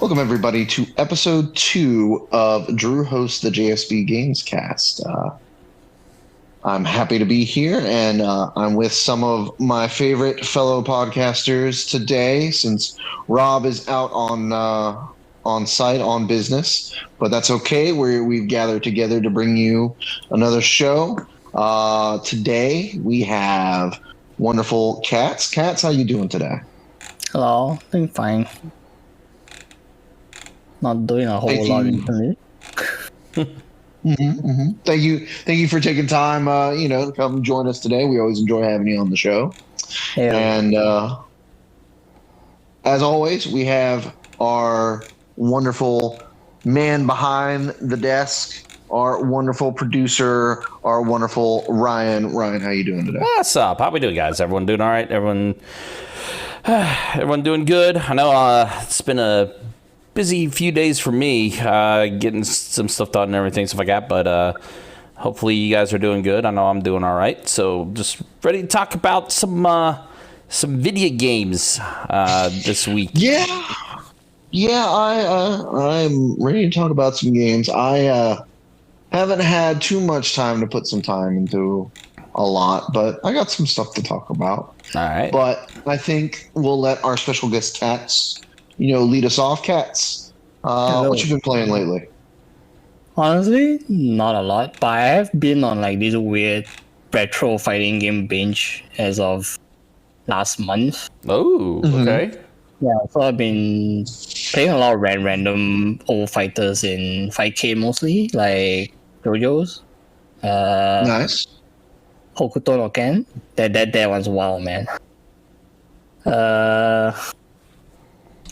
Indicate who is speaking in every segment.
Speaker 1: Welcome, everybody, to episode 2 of Drew Hosts the JSB GamesCast. I'm happy to be here, and I'm with some of my favorite fellow podcasters today, since Rob is out on site on business, but that's okay. We've gathered together to bring you another show. Today we have wonderful Katz. Katz, how you doing today?
Speaker 2: Hello, doing fine. Not doing a whole lot recently.
Speaker 1: Thank you for taking time, to come join us today. We always enjoy having you on the show.
Speaker 2: Yeah.
Speaker 1: And as always, we have our wonderful man behind the desk, our wonderful producer, our wonderful Ryan. Ryan, how you doing today?
Speaker 3: What's up? How we doing, guys? Everyone doing all right? Everyone doing good? I know it's been a busy few days for me, getting some stuff done and everything, stuff like that, but hopefully you guys are doing good. I know I'm doing all right, so just ready to talk about some video games this week.
Speaker 1: I'm ready to talk about some games. I haven't had too much time to put some time into a lot, but I got some stuff to talk about.
Speaker 3: All right.
Speaker 1: But I think we'll let our special guest Katz lead us off. Katz, what you been playing lately?
Speaker 2: Honestly, not a lot, but I have been on like this weird retro fighting game binge as of last month.
Speaker 3: Oh, okay.
Speaker 2: Yeah, so I've been playing a lot of random old fighters in 5K mostly, like JoJo's.
Speaker 1: Nice.
Speaker 2: Hokuto no Ken. That one's wild, man.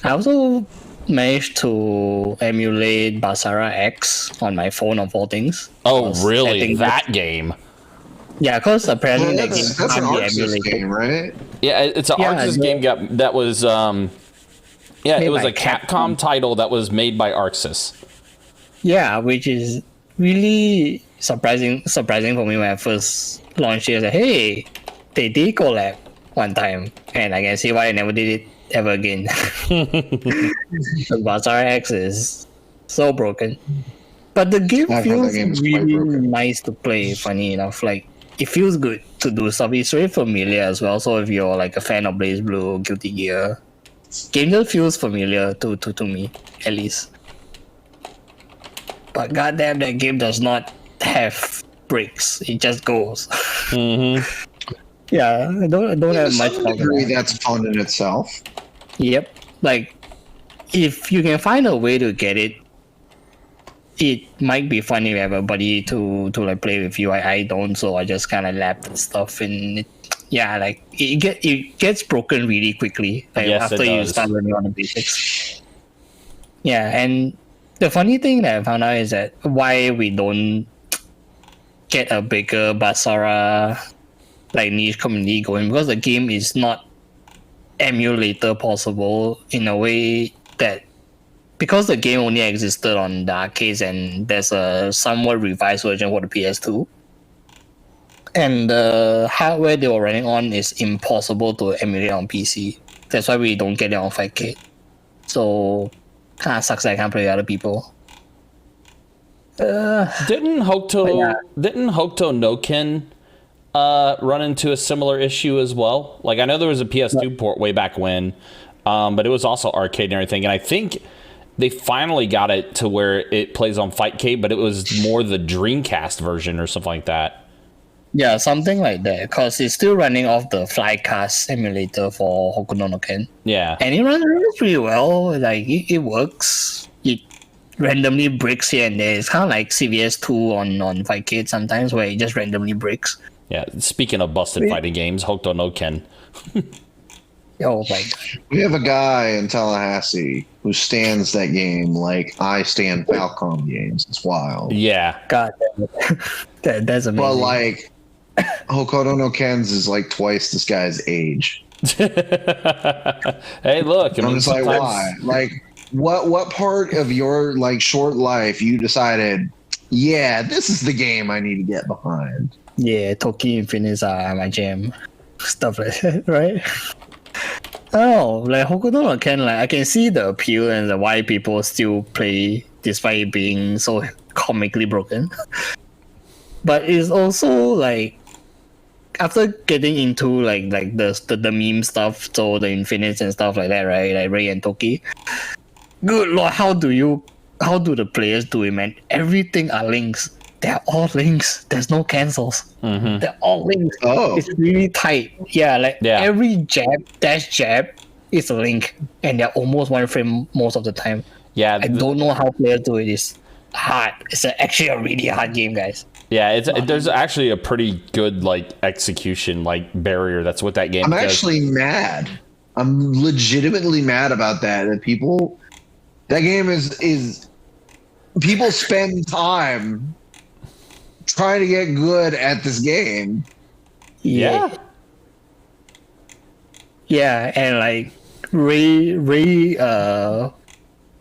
Speaker 2: I also managed to emulate Basara X on my phone of all things.
Speaker 3: Oh, really? That game?
Speaker 2: Yeah, because apparently that game
Speaker 1: that's an
Speaker 2: can't be
Speaker 1: Arxis
Speaker 2: emulated.
Speaker 1: game, right?
Speaker 3: Yeah, it's an Arxis game that was it was a Capcom title that was made by Arxis.
Speaker 2: Yeah, which is really surprising for me when I first launched it. I was like, hey, they did collab one time, and I can see why I never did it ever again. The Bazaar X is so broken, but the game feels really nice to play. Funny enough, like it feels good to do stuff. It's very familiar as well. So if you're like a fan of Blaze Blue, Guilty Gear, game just feels familiar to me at least. But goddamn, that game does not have breaks. It just goes. Yeah, I don't have much.
Speaker 1: That's fun in itself.
Speaker 2: Yep. Like, if you can find a way to get it, it might be fun if you have a buddy to like play with you. I don't, so I just kind of lap and stuff, and like it gets broken really quickly. Like
Speaker 3: yes,
Speaker 2: after you start learning on the basics. Yeah, and the funny thing that I found out is that why we don't get a bigger Basara like niche community going, because the game is not emulator possible in a way that, because the game only existed on the arcades and there's a somewhat revised version for the PS2, and the hardware they were running on is impossible to emulate on PC. That's why we don't get it on 5K. So kind of sucks that I can't play with other people.
Speaker 3: Didn't Hokuto no Ken run into a similar issue as well? Like, I know there was a PS2 port way back when, but it was also arcade and everything, and I think they finally got it to where it plays on FightK, but it was more the Dreamcast version or something like that.
Speaker 2: Yeah, something like that, because it's still running off the Flycast emulator for Hokuto no Ken.
Speaker 3: Yeah.
Speaker 2: And it runs pretty well. Like, it works. It randomly breaks here and there. It's kind of like CVS2 on 5K sometimes, where it just randomly breaks.
Speaker 3: Yeah, speaking of busted fighting games, Hokuto no Ken.
Speaker 2: Oh my god.
Speaker 1: We have a guy in Tallahassee who stands that game like I stand Falcom games. It's wild.
Speaker 3: Yeah.
Speaker 2: God damn it. That's amazing.
Speaker 1: But like, Hokuto no Ken's is like twice this guy's age.
Speaker 3: Hey, look.
Speaker 1: I'm just like, why? Like, what part of your like short life you decided, yeah, this is the game I need to get behind?
Speaker 2: Yeah, Toki Infinite are my jam. Stuff like that, right? Oh, like Hokuto no Ken, like I can see the appeal and the why people still play despite being so comically broken. But it's also like after getting into like the meme stuff, so the infinites and stuff like that, right? Like Ray and Toki. Good lord, how do the players do it, man? Everything are links. They're all links. There's no cancels.
Speaker 3: Mm-hmm.
Speaker 2: They're all links.
Speaker 1: Oh.
Speaker 2: It's really tight. Yeah, like every jab is a link, and they're almost one frame most of the time.
Speaker 3: Yeah,
Speaker 2: I don't know how players do it. It's hard. It's actually a really hard game, guys.
Speaker 3: Yeah, there's actually a pretty good like execution like barrier that's what that game
Speaker 1: I'm
Speaker 3: does.
Speaker 1: actually mad. I'm legitimately mad about that. That game is people spend time trying to get good at this game.
Speaker 3: Yeah.
Speaker 2: Yeah, and like Ray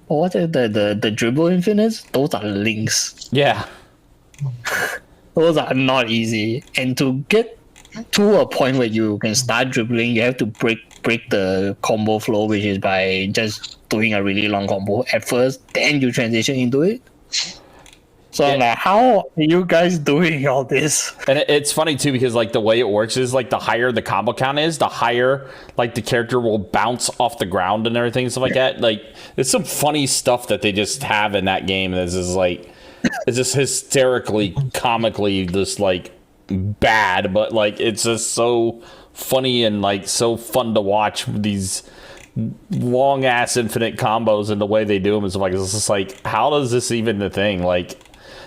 Speaker 2: what's it, the dribble infinites, those are links.
Speaker 3: Yeah.
Speaker 2: Those are not easy. And to get to a point where you can start dribbling, you have to break the combo flow, which is by just doing a really long combo at first, then you transition into it. So I'm like, how are you guys doing all this?
Speaker 3: And it's funny too because like the way it works is like the higher the combo count is, the higher like the character will bounce off the ground and everything, stuff like that. Like there's some funny stuff that they just have in that game that is like it's just hysterically, comically just like bad, but like it's just so funny and like so fun to watch these long ass infinite combos and the way they do them. It's like it's just like how does this even the thing like.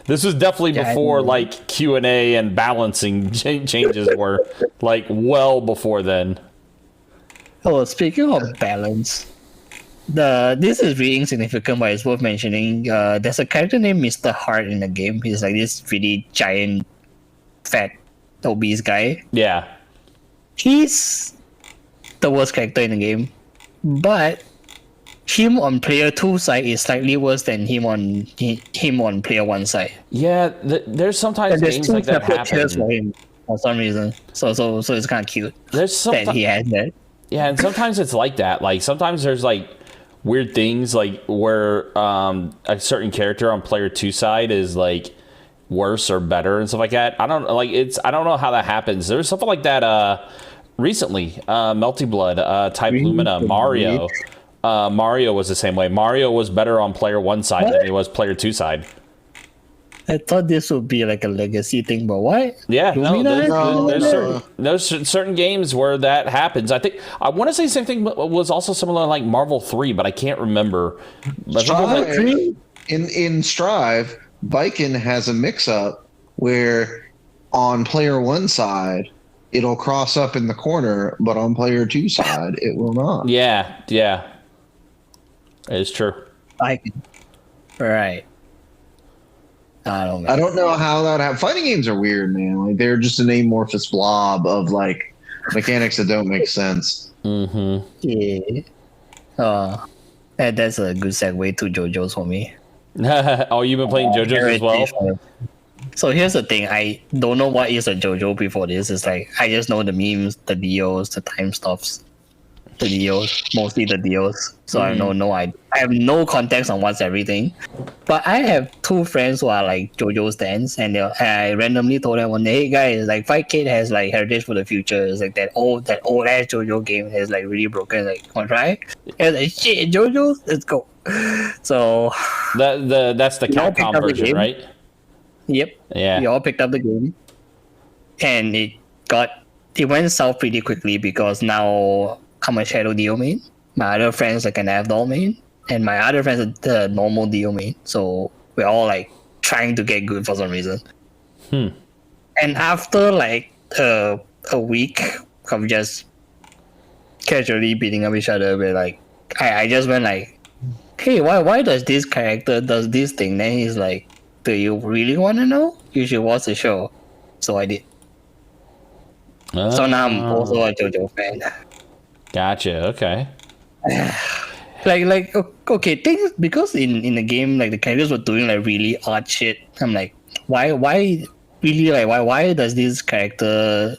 Speaker 3: This was definitely before like Q&A and balancing changes were like well before then.
Speaker 2: Oh, speaking of balance, this is really insignificant, but it's worth mentioning. There's a character named Mr. Hart in the game. He's like this really giant, fat, obese guy.
Speaker 3: Yeah.
Speaker 2: He's the worst character in the game, but him on player 2 side is slightly worse than him on player 1 side.
Speaker 3: Yeah, there's sometimes games like that happen
Speaker 2: for him for some reason. So it's kind of cute.
Speaker 3: There's
Speaker 2: that he has that.
Speaker 3: Yeah, and sometimes it's like that. Like sometimes there's like weird things like where a certain character on player 2 side is like worse or better and stuff like that. I don't know how that happens. There was something like that recently. Melty Blood, Type Lumina, Mario. Mario was the same way. Mario was better on player 1 side than he was player 2 side.
Speaker 2: I thought this would be like a legacy thing, but what?
Speaker 3: Yeah, there's certain games where that happens. I want to say the same thing was also similar like Marvel 3, but I can't remember.
Speaker 1: In Strive, Viking has a mix-up where on player 1 side, it'll cross up in the corner, but on player 2 side, it will not.
Speaker 3: Yeah. It's true.
Speaker 2: Right. I
Speaker 1: don't know how that happens. Fighting games are weird, man. Like they're just an amorphous blob of like mechanics that don't make sense.
Speaker 3: Mm-hmm.
Speaker 2: Yeah. That's a good segue to JoJo's for me.
Speaker 3: Oh, you've been playing JoJo's as well?
Speaker 2: So here's the thing. I don't know what is a JoJo before this. It's like I just know the memes, the DOs, the time stops. The DOs, mostly the DOs. So I have no context on what's everything. But I have 2 friends who are like JoJo stands, and I randomly told them one day, hey guys, like Fightcade has like Heritage for the Future. It's like that old ass JoJo game has like really broken. Like, wanna try? And like shit, JoJo, let's go. So
Speaker 3: that's the Capcom version, right?
Speaker 2: Yep.
Speaker 3: Yeah.
Speaker 2: We all picked up the game, and it went south pretty quickly because now I'm a Shadow Dio main. My other friends like an Avdol main, and my other friends are the normal Dio main. So we're all like trying to get good for some reason. And after like a week of just casually beating up each other, we're like, I just went like, hey, why does this character does this thing? Then he's like, do you really want to know? You should watch the show. So I did. So now I'm also a JoJo fan.
Speaker 3: Gotcha. Okay.
Speaker 2: like okay, things because in the game like the characters were doing like really odd shit. I'm like, why really like why does this character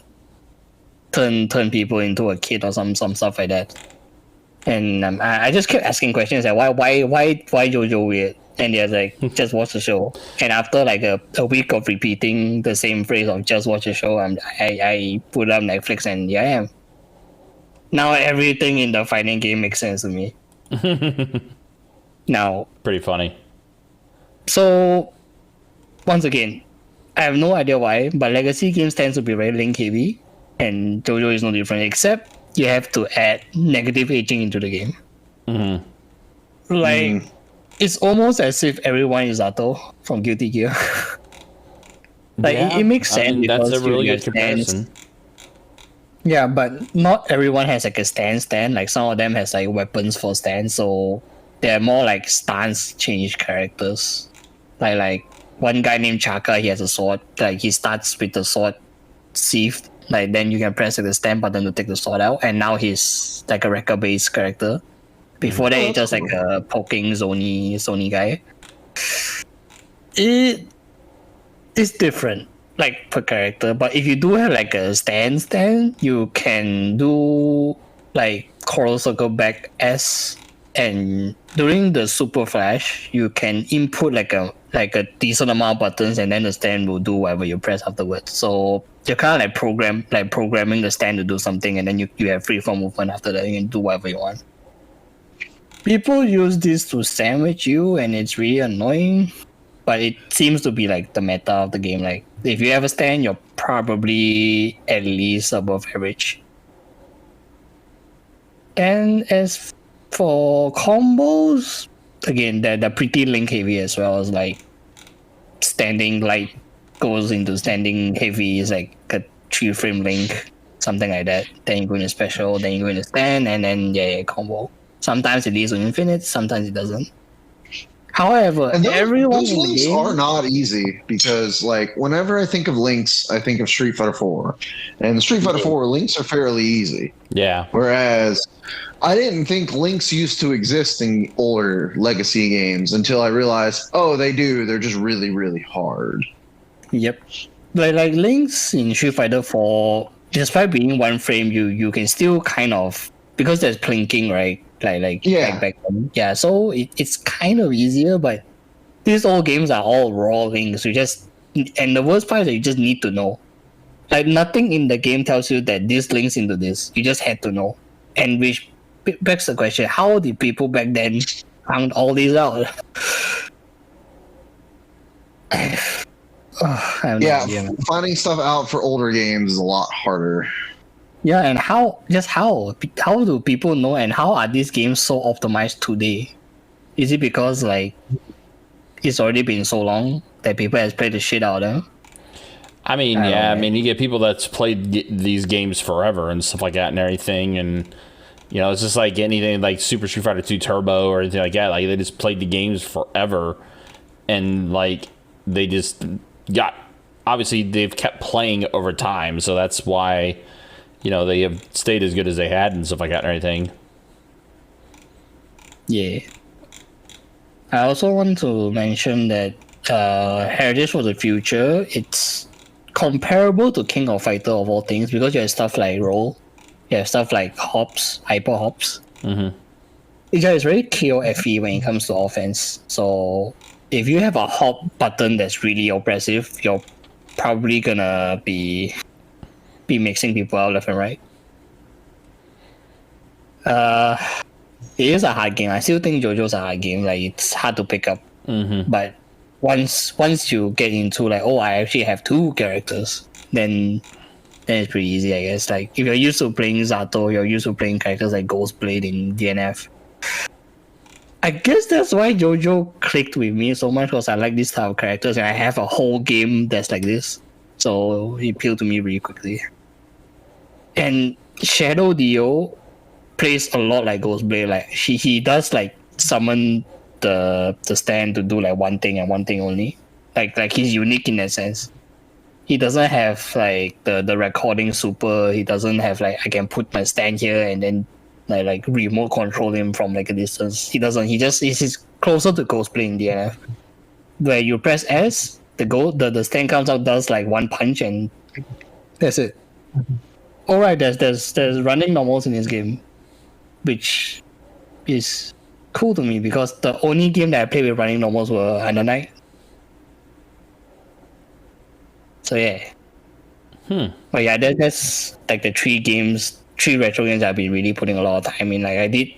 Speaker 2: turn people into a kid or some stuff like that? And I just kept asking questions like why JoJo weird, and they're like just watch the show. And after like a week of repeating the same phrase of just watch the show, I put up Netflix and yeah, I am. Now everything in the fighting game makes sense to me. Now,
Speaker 3: Pretty funny.
Speaker 2: so once again, I have no idea why, but legacy games tend to be very link heavy, and JoJo is no different, except you have to add negative aging into the game. Like, it's almost as if everyone is Zato from Guilty Gear. Like,
Speaker 3: Yeah,
Speaker 2: it makes
Speaker 3: I
Speaker 2: sense.
Speaker 3: mean, that's a
Speaker 2: because
Speaker 3: really
Speaker 2: you
Speaker 3: good
Speaker 2: have stands.
Speaker 3: comparison.
Speaker 2: Yeah, but not everyone has like a stand. Like, some of them has like weapons for stand, so they're more like stance change characters. Like one guy named Chaka, he has a sword. Like, he starts with the sword sheathed. Like, then you can press the stand button to take the sword out, and now he's like a wrecker based character. Before that, he's just like a poking Sony guy. It is different, like per character. But if you do have like a stand, you can do like Coral Circle back S, and during the Super Flash, you can input like a decent amount of buttons, and then the stand will do whatever you press afterwards. So you're kind of like programming the stand to do something, and then you have free form movement after that. You can do whatever you want. People use this to sandwich you, and it's really annoying. But it seems to be like the meta of the game. Like, if you have a stand, you're probably at least above average. And as for combos, again, they're pretty link heavy as well. As like standing light goes into standing heavy is like a 3-frame link, something like that. Then you go into special, then you go into stand, and then combo. Sometimes it leads to infinite, sometimes it doesn't. However,
Speaker 1: And
Speaker 2: everyone
Speaker 1: those
Speaker 2: in the
Speaker 1: links
Speaker 2: game
Speaker 1: are not easy because, like, whenever I think of links, I think of Street Fighter 4, and the Street Fighter 4 links are fairly easy.
Speaker 3: Yeah.
Speaker 1: Whereas I didn't think links used to exist in older legacy games until I realized, oh, they do. They're just really, really hard.
Speaker 2: Yep. Like links in Street Fighter 4, despite being one frame, you can still kind of, because there's plinking, right? Like back then. Yeah, so it's kind of easier, but these old games are all raw links. And the worst part is that you just need to know. Like, nothing in the game tells you that this links into this. You just had to know. And which begs the question, how did people back then found all these out?
Speaker 1: Finding stuff out for older games is a lot harder.
Speaker 2: Yeah, and how do people know, and how are these games so optimized today? Is it because like it's already been so long that people has played the shit out of them?
Speaker 3: I mean, you get people that's played these games forever and stuff like that and everything, and it's just like anything like Super Street Fighter 2 Turbo or anything like that. Like, they just played the games forever, and like they just got, obviously they've kept playing over time, so that's why they have stayed as good as they had and stuff like that and everything.
Speaker 2: Yeah. I also want to mention that Heritage for the Future, it's comparable to King of Fighter of all things, because you have stuff like roll, you have stuff like hops, hyper hops.
Speaker 3: Mm-hmm.
Speaker 2: It's very KOFE when it comes to offense. So if you have a hop button that's really oppressive, you're probably gonna be mixing people out left and right. It is a hard game. I still think JoJo's a hard game. Like, it's hard to pick up.
Speaker 3: Mm-hmm.
Speaker 2: But once you get into like, oh, I actually have 2 characters, then it's pretty easy, I guess. Like, if you're used to playing Zato, you're used to playing characters like Ghostblade in DNF. I guess that's why JoJo clicked with me so much, because I like this type of characters, and I have a whole game that's like this. So it appealed to me really quickly. And Shadow Dio plays a lot like Ghostblade. Like, he does like summon the stand to do like one thing and one thing only. Like he's unique in that sense. He doesn't have like the recording super. He doesn't have like, I can put my stand here and then like remote control him from like a distance. He doesn't. He's closer to Ghostblade in DNF, where you press S, the stand comes out, does like one punch, and that's it. Alright, there's running normals in this game, which is cool to me because the only game that I played with running normals were Under Night. So yeah. But yeah, that's like the three retro games I've been really putting a lot of time in. Like I did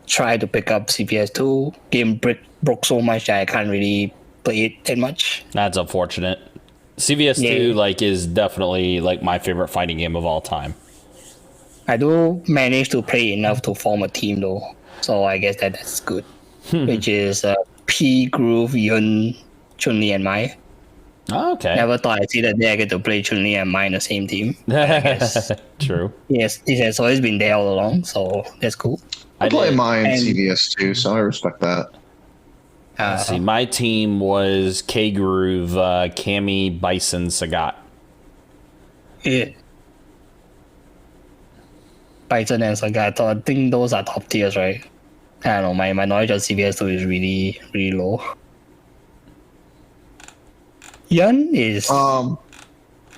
Speaker 2: try to pick up CPS2. Game broke so much that I can't really play it that much.
Speaker 3: That's unfortunate. CVS2 like is definitely like my favorite fighting game of all time.
Speaker 2: I do manage to play enough to form a team though, so I guess that's good. Which is P, Groove, Yun, Chun-Li, and Mai.
Speaker 3: Oh, okay.
Speaker 2: Never thought I'd see the day I get to play Chun-Li and Mai in the same team. I guess
Speaker 3: True.
Speaker 2: yes, it has always been there all along, so that's cool.
Speaker 1: I play Mai in CVS too, so I respect that.
Speaker 3: Let's see, my team was K Groove, Cammy, Bison, Sagat.
Speaker 2: Yeah. Bison and Sagat, I think those are top tiers, right? I don't know, my knowledge of CVS2 is really, really low. Yun is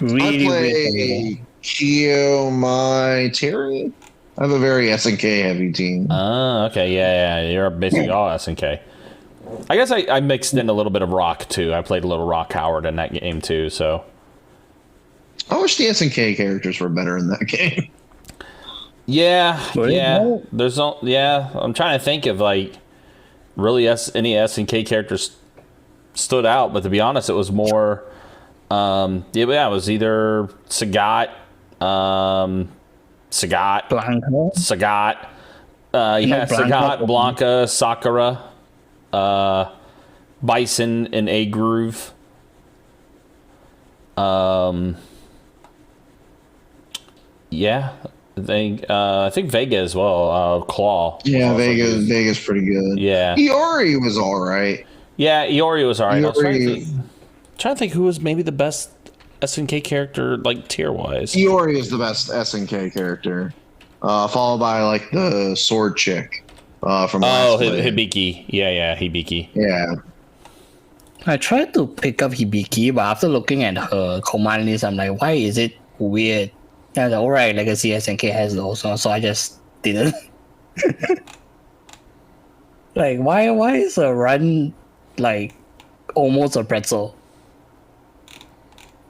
Speaker 2: really,
Speaker 1: I play
Speaker 2: really
Speaker 1: Kyo, Mai, Terry. I have a very SNK heavy team.
Speaker 3: Okay, yeah, you're basically all SNK. I guess I mixed in a little bit of Rock too. I played a little Rock Howard in that game too, so.
Speaker 1: I wish the SNK characters were better in that game.
Speaker 3: Yeah. I'm trying to think of like really any SNK characters stood out, but to be honest, it was more. It was either Sagat, Sagat, Sagat, Blanca, Sakura. Bison and A Groove. I think Vega as well. Claw.
Speaker 1: Yeah, Vega's pretty good.
Speaker 3: Yeah.
Speaker 1: Iori was all right.
Speaker 3: Yeah, Iori was all right. I was trying to think who was maybe the best SNK character, like tier wise.
Speaker 1: Iori is the best SNK character, followed by like the sword chick. From
Speaker 3: Hibiki. Yeah, Hibiki.
Speaker 1: Yeah.
Speaker 2: I tried to pick up Hibiki, but after looking at her command list, I'm like, why is it weird? And I was like, alright, Legacy SNK has those, so I just didn't. Like, why is a run like almost a pretzel?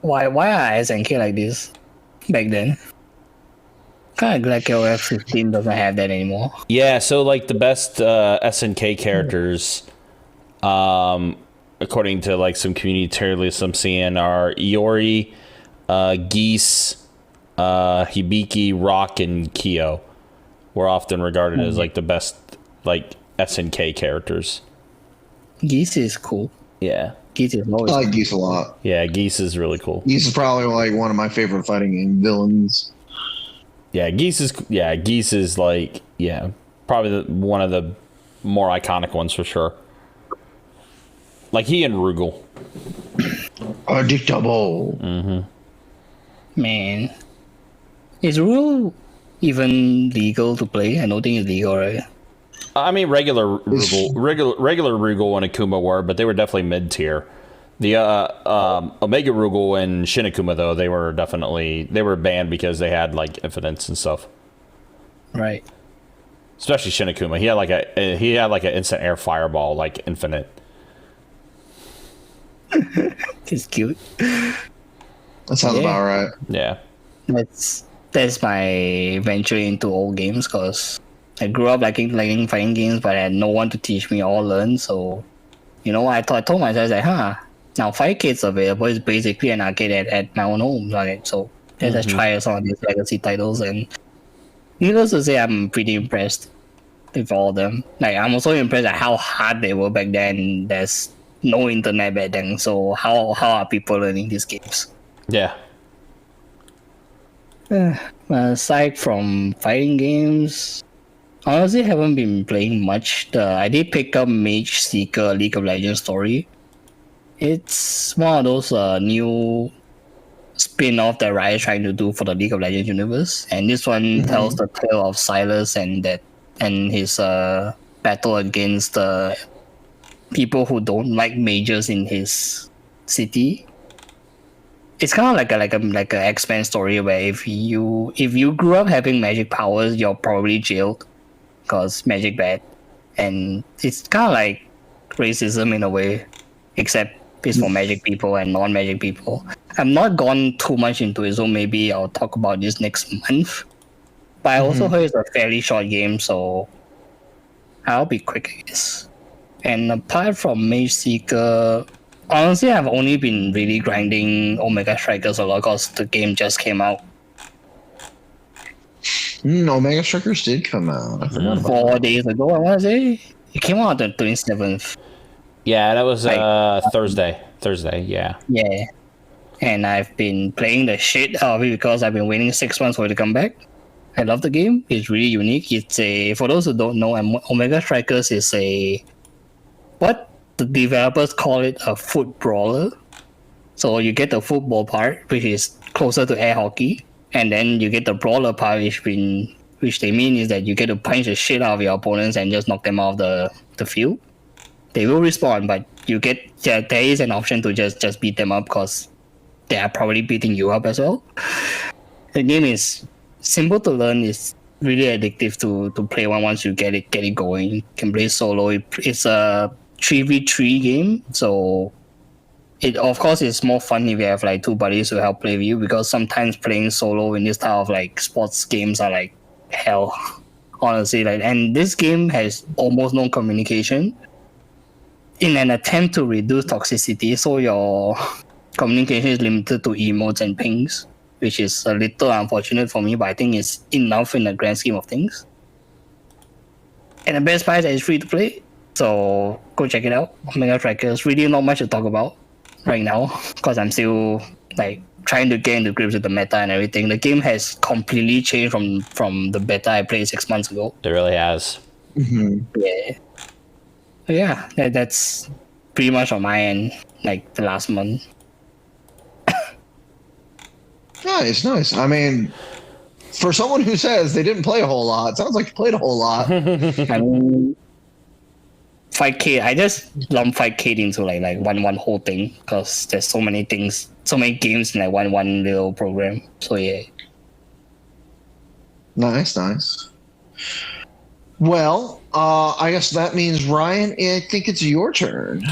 Speaker 2: Why are SNK like this back then? Kind of glad KOF 15 doesn't have that anymore.
Speaker 3: Yeah, so like the best SNK characters, according to like some community tier lists I'm seeing, are Iori, Geese, Hibiki, Rock, and Kyo. Were often regarded as like the best like SNK characters.
Speaker 2: Geese is cool.
Speaker 3: Yeah.
Speaker 2: Geese is always
Speaker 1: I like
Speaker 2: cool.
Speaker 1: Geese a lot.
Speaker 3: Yeah, Geese is really cool.
Speaker 1: Geese is probably like one of my favorite fighting game villains.
Speaker 3: Yeah, Geese is like, probably one of the more iconic ones for sure. Like he and Rugal.
Speaker 1: Predictable.
Speaker 3: Mm-hmm.
Speaker 2: Man. Is Rule even legal to play? I don't think it's legal, right?
Speaker 3: I mean, regular Rugal and Akuma were, but they were definitely mid tier. The Omega Rugal and Shinakuma though, they were banned because they had like infinites and stuff.
Speaker 2: Right.
Speaker 3: Especially Shinakuma, he had like an instant air fireball like infinite.
Speaker 2: It's cute.
Speaker 1: That sounds about right.
Speaker 3: Yeah.
Speaker 2: That's my venture into old games because I grew up liking fighting games, but I had no one to teach me or learn. So, I told myself like, now 5K's available. It's basically an arcade at my own home. Like, so let's just try some of these legacy titles. And needless to say, I'm pretty impressed with all of them. Like, I'm also impressed at how hard they were back then. There's no internet back then. So how are people learning these games?
Speaker 3: Yeah.
Speaker 2: Aside from fighting games, honestly, haven't been playing much. I did pick up Mage Seeker League of Legends story. It's one of those new spin-off that Riot is trying to do for the League of Legends universe, and this one tells the tale of Silas and his battle against people who don't like mages in his city. It's kind of like a X-Men story where if you grew up having magic powers, you're probably jailed because magic bad. and it's kind of like racism in a way, except it's for magic people and non-magic people. I'm not gone too much into it, so maybe I'll talk about this next month. But I also heard it's a fairly short game, so I'll be quick, I guess. And apart from Mage Seeker, honestly, I've only been really grinding Omega Strikers a lot because the game just came out.
Speaker 1: Omega Strikers did come out. I forgot about
Speaker 2: 4 days ago, I want to say. It came out on the 27th.
Speaker 3: Yeah, that was Thursday. Thursday, yeah.
Speaker 2: Yeah. And I've been playing the shit out of it because I've been waiting 6 months for it to come back. I love the game. It's really unique. It's for those who don't know, Omega Strikers is what the developers call it, a foot brawler. So you get the football part, which is closer to air hockey, and then you get the brawler part, which they mean is that you get to punch the shit out of your opponents and just knock them off the field. They will respawn, but there is an option to just beat them up because they are probably beating you up as well. The game is simple to learn. It's really addictive to play once you get it going. You can play solo. It's a 3v3 game, so it of course it's more fun if you have like two buddies who help play with you, because sometimes playing solo in this type of like sports games are like hell, honestly. And this game has almost no communication in an attempt to reduce toxicity, so your communication is limited to emotes and pings, which is a little unfortunate for me, but I think it's enough in the grand scheme of things. And the best part is that it's free to play, so go check it out. Omega Strikers, really not much to talk about right now because I'm still like trying to get into grips with the meta and everything. The game has completely changed from the beta I played 6 months ago.
Speaker 3: It really has.
Speaker 2: Yeah. So yeah, that's pretty much on my end, like the last month.
Speaker 1: Nice. I mean, for someone who says they didn't play a whole lot, it sounds like you played a whole lot.
Speaker 2: I mean, Fightcade, I just lump Fightcade into like one whole thing because there's so many things, so many games in like one little program. So yeah.
Speaker 1: Nice. Well, I guess that means, Ryan, I think it's your turn.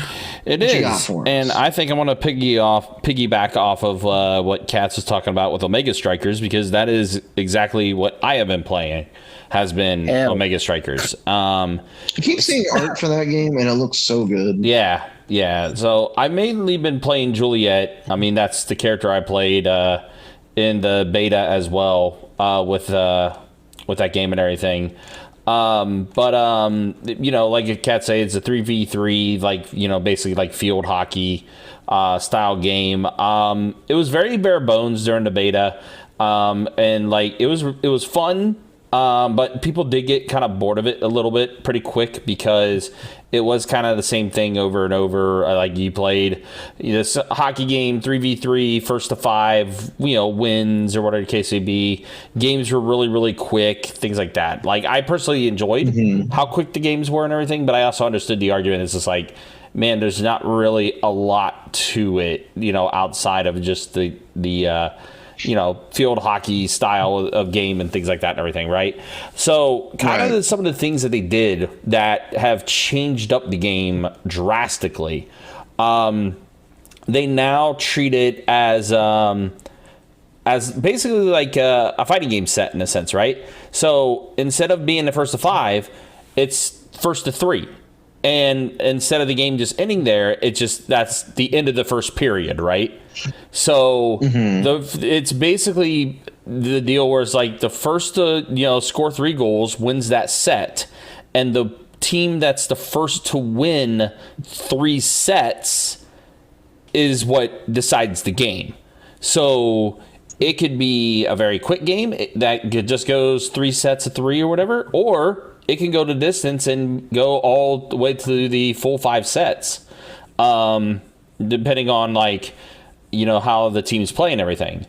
Speaker 3: It is, and I think I want to piggyback off of what Katz was talking about with Omega Strikers, because that is exactly what I have been playing. Has been Omega Strikers.
Speaker 1: I keep seeing art for that game, and it looks so good.
Speaker 3: Yeah. So I've mainly been playing Juliet. I mean, that's the character I played in the beta as well with that game and everything. You know, like Kat said, it's a 3v3, like, you know, basically like field hockey style game. It was very bare bones during the beta, and like it was fun. But people did get kind of bored of it a little bit pretty quick because it was kind of the same thing over and over. Like you played this hockey game, 3v3, first to 5, you know, wins or whatever the case may be. Games were really, really quick, things like that. Like I personally enjoyed how quick the games were and everything, but I also understood the argument. It's just like, man, there's not really a lot to it, you know, outside of just the you know, field hockey style of game and things like that and everything, right? So kind of some of the things that they did that have changed up the game drastically. They now treat it as basically like a fighting game set in a sense, right? So instead of being the first to 5, it's first to 3. And instead of the game just ending there, that's the end of the first period, right? So it's basically the deal where it's like the first to score 3 goals wins that set, and the team that's the first to win 3 sets is what decides the game. So it could be a very quick game that just goes 3 sets of 3 or whatever, or it can go the distance and go all the way to the full 5 sets, depending on how the teams play and everything.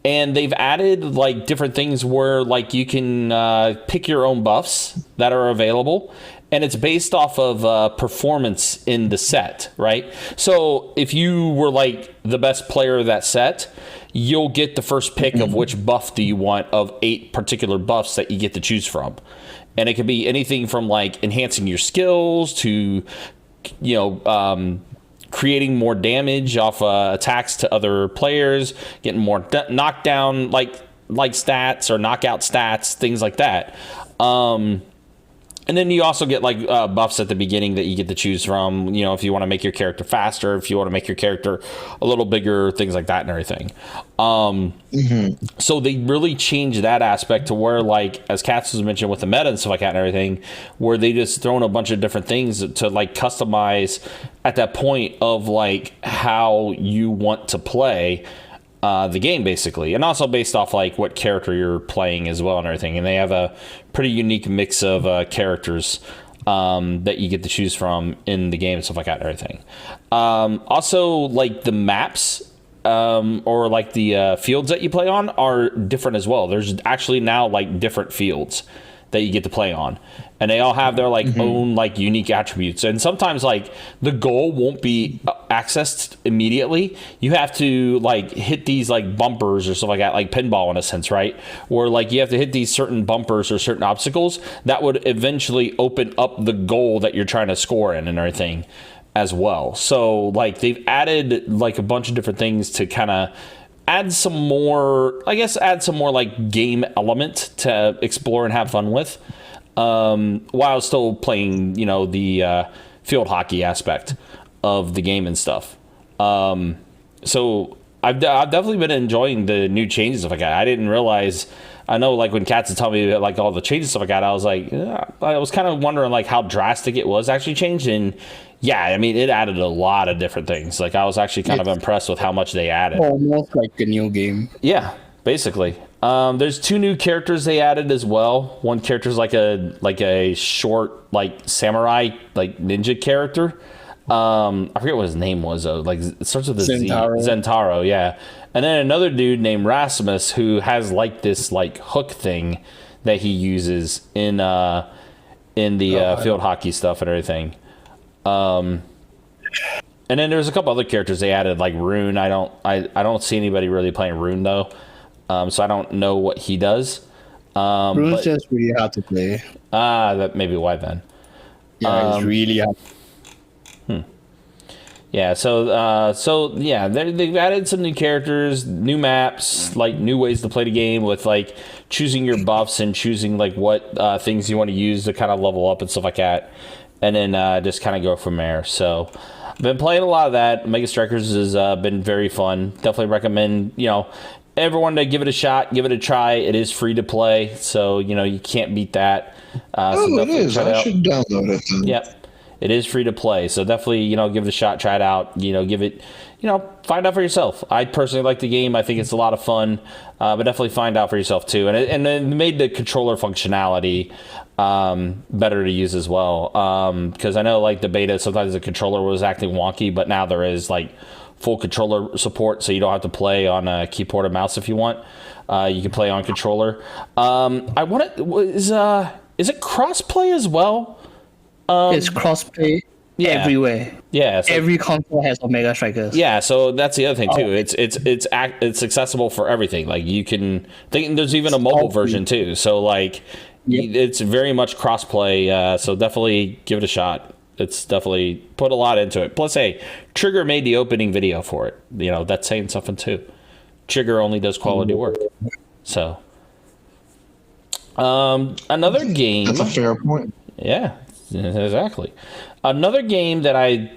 Speaker 3: And they've added like different things where like you can pick your own buffs that are available, and it's based off of performance in the set, right? So if you were like the best player of that set, you'll get the first pick of which buff do you want of 8 particular buffs that you get to choose from. And it could be anything from like enhancing your skills to, creating more damage off attacks to other players, getting more knockdown like stats or knockout stats, things like that. And then you also get like buffs at the beginning that you get to choose from, if you want to make your character faster, if you want to make your character a little bigger, things like that and everything. So they really changed that aspect to where, like, as Katz was mentioned with the meta and stuff like that and everything, where they just throw in a bunch of different things to like customize at that point of like how you want to play the game, basically, and also based off like what character you're playing as well and everything. And they have a pretty unique mix of characters that you get to choose from in the game and stuff like that and everything. Also, like the maps or like the fields that you play on are different as well. There's actually now like different fields that you get to play on, and they all have their like own like unique attributes. And sometimes like the goal won't be accessed immediately. You have to like hit these like bumpers or stuff like that, like pinball in a sense, right? Where like you have to hit these certain bumpers or certain obstacles that would eventually open up the goal that you're trying to score in and everything as well. So like they've added like a bunch of different things to kind of add some more like game element to explore and have fun with, while still playing, the field hockey aspect of the game and stuff. So I've definitely been enjoying the new changes stuff like that. I didn't realize. I know, like, when Katz told me like all the changes stuff like that, I was like, I was kind of wondering like how drastic it was actually changed. And yeah, I mean, it added a lot of different things. Like, I was actually kind of impressed with how much they added.
Speaker 2: Almost like a new game.
Speaker 3: Yeah, basically. There's 2 new characters they added as well. One character's like a short like samurai like ninja character. I forget what his name was though. Like, it starts with a
Speaker 2: Zentaro.
Speaker 3: Zentaro, yeah. And then another dude named Rasmus who has like this like hook thing that he uses in the field hockey stuff and everything. And then there's a couple other characters they added, like Rune. I don't see anybody really playing Rune though, so I don't know what he does.
Speaker 2: Rune's just really hard to play.
Speaker 3: That may be why then.
Speaker 2: Yeah, it's really hard.
Speaker 3: Yeah, so yeah, they've added some new characters, new maps, like new ways to play the game with like choosing your buffs and choosing like what things you want to use to kind of level up and stuff like that, and then just kind of go from there. So I've been playing a lot of that. Mega Strikers has been very fun. Definitely recommend everyone to give it a shot, give it a try. It is free to play, so you can't beat that.
Speaker 1: So it is. I should download it then.
Speaker 3: Yep. It is free to play, so definitely, give it a shot, try it out, give it, find out for yourself. I personally like the game. I think it's a lot of fun, but definitely find out for yourself too. And it made the controller functionality better to use as well, because I know like the beta, sometimes the controller was acting wonky, but now there is like full controller support, so you don't have to play on a keyboard or mouse if you want. You can play on controller. Is it cross-play as well?
Speaker 2: It's crossplay everywhere.
Speaker 3: Yeah, so,
Speaker 2: every console has Omega Strikers.
Speaker 3: Yeah, so that's the other thing too. It's accessible for everything. Like you can think there's even a mobile version too. So like it's very much crossplay. So definitely give it a shot. It's definitely put a lot into it. Plus, hey, Trigger made the opening video for it. That's saying something too. Trigger only does quality work. So another game.
Speaker 1: That's a fair point.
Speaker 3: Yeah. Exactly. Another game that I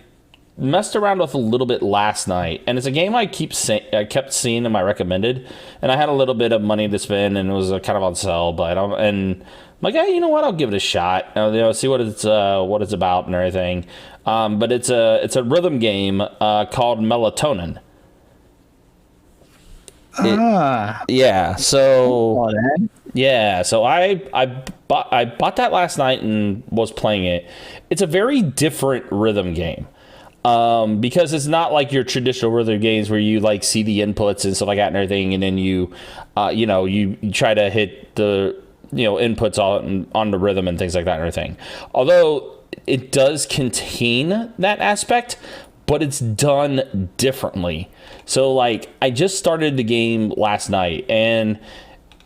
Speaker 3: messed around with a little bit last night, and it's a game I kept seeing in my recommended, and I had a little bit of money to spend, and it was kind of on sale, but I'm like, hey, you know what? I'll give it a shot. See what it's about and everything. But it's a rhythm game called Melatonin. Yeah. So. Yeah, so I bought that last night and was playing it. It's a very different rhythm game, because it's not like your traditional rhythm games where you like see the inputs and stuff like that and everything, and then you try to hit the inputs on the rhythm and things like that and everything. Although it does contain that aspect, but it's done differently. So like I just started the game last night and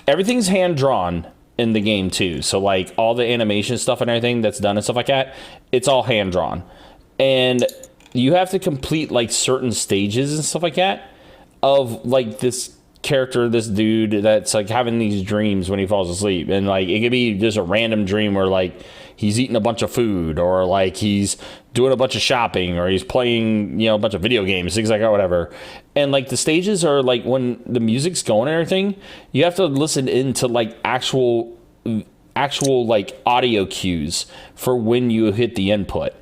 Speaker 3: everything's hand drawn, in the game too. So like all the animation stuff and everything that's done and stuff like that, it's all hand drawn, and you have to complete like certain stages and stuff like that of like this character, this dude that's like having these dreams when he falls asleep, and like it could be just a random dream where like he's eating a bunch of food, or like he's doing a bunch of shopping, or he's playing, you know, a bunch of video games, things like that, whatever. And like the stages are like when the music's going and everything, you have to listen into like actual like audio cues for when you hit the input.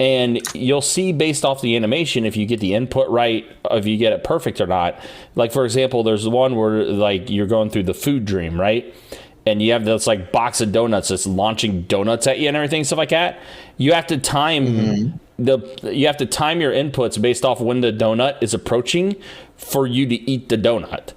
Speaker 3: And you'll see based off the animation if you get the input right, if you get it perfect or not. Like, for example, there's one where like you're going through the food dream, right? And you have this like box of donuts that's launching donuts at you and everything, stuff like that. You have to time you have to time your inputs based off when the donut is approaching for you to eat the donut.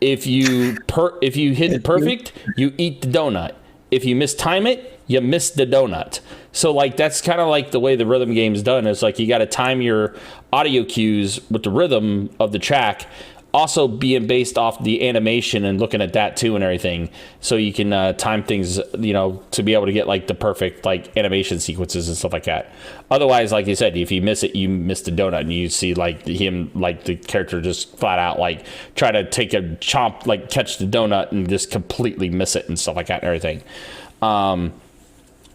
Speaker 3: If you hit it perfect, you eat the donut. If you mistime it, you miss the donut. So like that's kind of like the way the rhythm game is done. Is like you got to time your audio cues with the rhythm of the track, also being based off the animation and looking at that too and everything. So you can time things, you know, to be able to get like the perfect like animation sequences and stuff like that. Otherwise, like you said, if you miss it, you miss the donut, and you see like the character just flat out like try to take a chomp, like catch the donut and just completely miss it and stuff like that and everything.